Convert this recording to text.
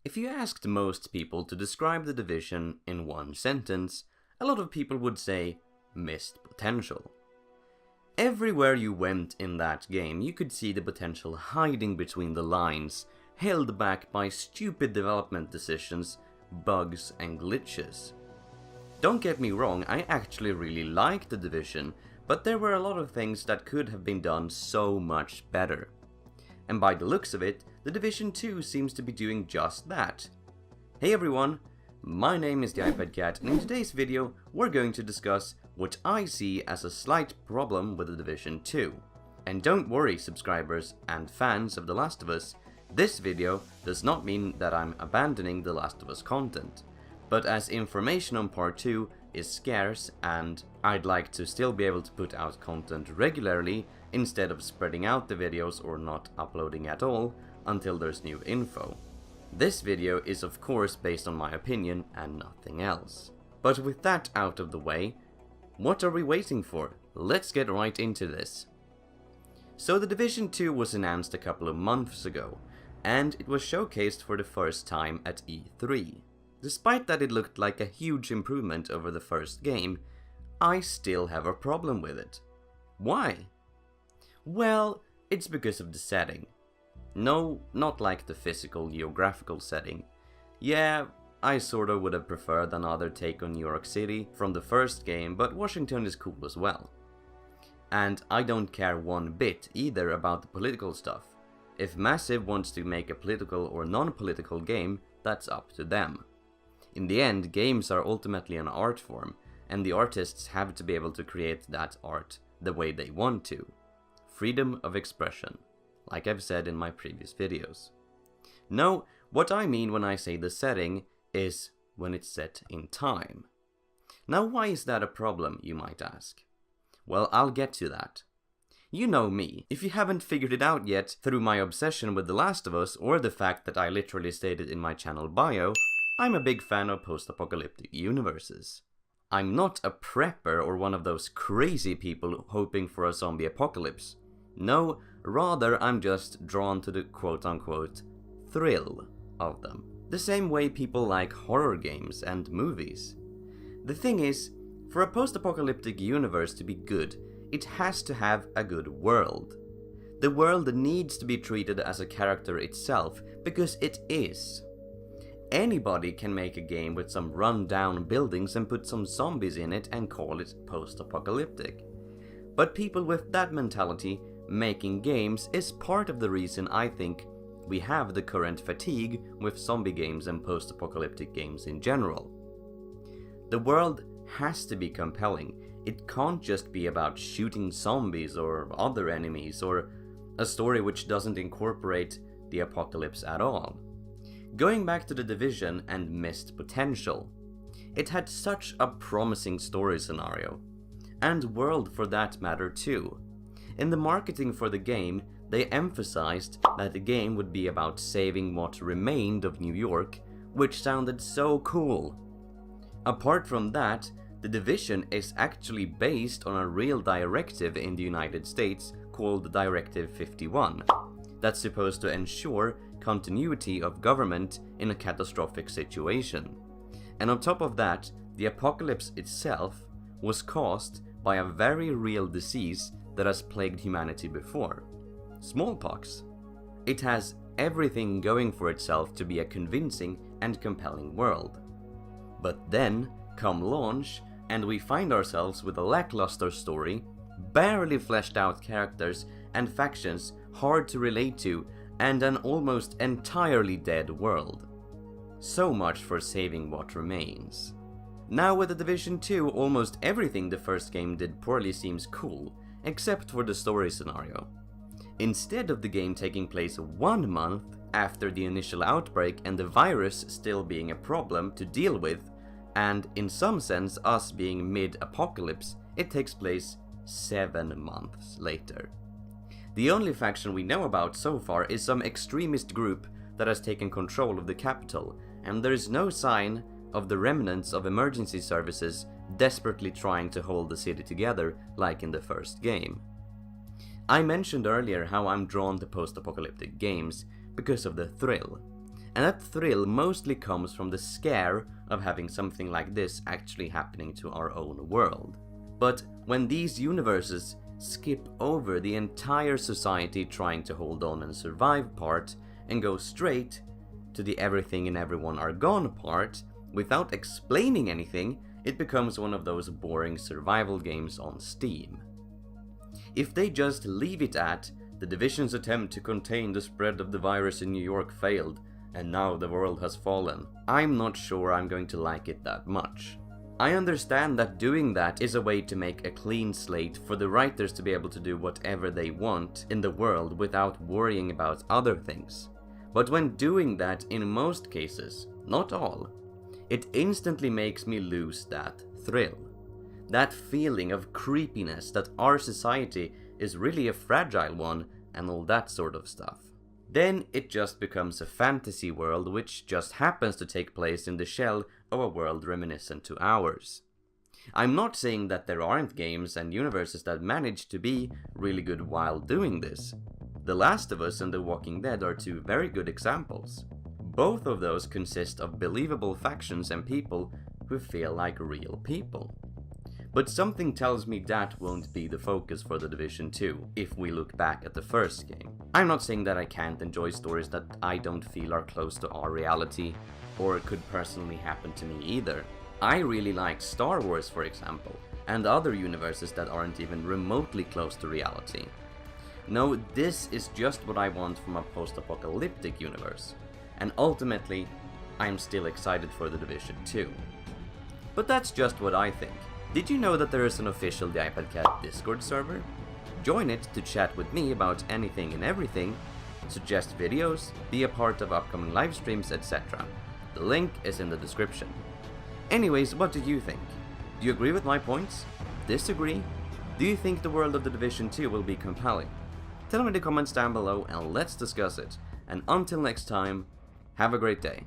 If you asked most people to describe The Division in one sentence, a lot of people would say, missed potential. Everywhere you went in that game, you could see the potential hiding between the lines, held back by stupid development decisions, bugs and glitches. Don't get me wrong, I actually really liked The Division, but there were a lot of things that could have been done so much better. And by the looks of it, The Division 2 seems to be doing just that. Hey everyone, my name is TheiPadCat, and in today's video we're going to discuss what I see as a slight problem with The Division 2. And don't worry subscribers and fans of The Last of Us, this video does not mean that I'm abandoning The Last of Us content. But as information on part 2 is scarce and I'd like to still be able to put out content regularly instead of spreading out the videos or not uploading at all until there's new info. This video is of course based on my opinion and nothing else. But with that out of the way, what are we waiting for? Let's get right into this. So The Division 2 was announced a couple of months ago, and it was showcased for the first time at E3. Despite that it looked like a huge improvement over the first game, I still have a problem with it. Why? Well, it's because of the setting. No, not like the physical geographical setting. Yeah, I sorta would have preferred another take on New York City from the first game, but Washington is cool as well. And I don't care one bit either about the political stuff. If Massive wants to make a political or non-political game, that's up to them. In the end, games are ultimately an art form, and the artists have to be able to create that art the way they want to. Freedom of expression, like I've said in my previous videos. No, what I mean when I say the setting is when it's set in time. Now why is that a problem, you might ask? Well, I'll get to that. You know me, if you haven't figured it out yet through my obsession with The Last of Us or the fact that I literally stated in my channel bio, I'm a big fan of post-apocalyptic universes. I'm not a prepper or one of those crazy people hoping for a zombie apocalypse. No, rather I'm just drawn to the quote-unquote thrill of them. The same way people like horror games and movies. The thing is, for a post-apocalyptic universe to be good, it has to have a good world. The world needs to be treated as a character itself, because it is. Anybody can make a game with some run-down buildings and put some zombies in it and call it post-apocalyptic. But people with that mentality making games is part of the reason I think we have the current fatigue with zombie games and post-apocalyptic games in general. The world has to be compelling. It can't just be about shooting zombies or other enemies or a story which doesn't incorporate the apocalypse at all. Going back to The Division and missed potential, it had such a promising story scenario, and world for that matter too. In the marketing for the game, they emphasized that the game would be about saving what remained of New York, which sounded so cool. Apart from that, The Division is actually based on a real directive in the United States called Directive 51, that's supposed to ensure continuity of government in a catastrophic situation. And on top of that, the apocalypse itself was caused by a very real disease that has plagued humanity before. Smallpox. It has everything going for itself to be a convincing and compelling world. But then, come launch, and we find ourselves with a lackluster story, barely fleshed out characters and factions hard to relate to, and an almost entirely dead world. So much for saving what remains. Now with The Division 2, almost everything the first game did poorly seems cool, except for the story scenario. Instead of the game taking place 1 month after the initial outbreak and the virus still being a problem to deal with, and in some sense us being mid-apocalypse, it takes place 7 months later. The only faction we know about so far is some extremist group that has taken control of the capital, and there is no sign of the remnants of emergency services desperately trying to hold the city together like in the first game. I mentioned earlier how I'm drawn to post-apocalyptic games because of the thrill, And that thrill mostly comes from the scare of having something like this actually happening to our own world. But when these universes skip over the entire society trying to hold on and survive part and go straight to the everything and everyone are gone part without explaining anything, it becomes one of those boring survival games on Steam. If they just leave it at the Division's attempt to contain the spread of the virus in New York failed, and now the world has fallen, I'm not sure I'm going to like it that much. I understand that doing that is a way to make a clean slate for the writers to be able to do whatever they want in the world without worrying about other things. But when doing that in most cases, not all, it instantly makes me lose that thrill. That feeling of creepiness that our society is really a fragile one and all that sort of stuff. Then it just becomes a fantasy world which just happens to take place in the shell of a world reminiscent to ours. I'm not saying that there aren't games and universes that manage to be really good while doing this. The Last of Us and The Walking Dead are two very good examples. Both of those consist of believable factions and people who feel like real people. But something tells me that won't be the focus for The Division 2, if we look back at the first game. I'm not saying that I can't enjoy stories that I don't feel are close to our reality, or could personally happen to me either. I really like Star Wars, for example, and other universes that aren't even remotely close to reality. No, this is just what I want from a post-apocalyptic universe, and ultimately, I'm still excited for The Division 2. But that's just what I think. Did you know that there is an official TheiPadCat Discord server? Join it to chat with me about anything and everything, suggest videos, be a part of upcoming live streams, etc. The link is in the description. Anyways, what do you think? Do you agree with my points? Disagree? Do you think the world of The Division 2 will be compelling? Tell me in the comments down below and let's discuss it. And until next time, have a great day.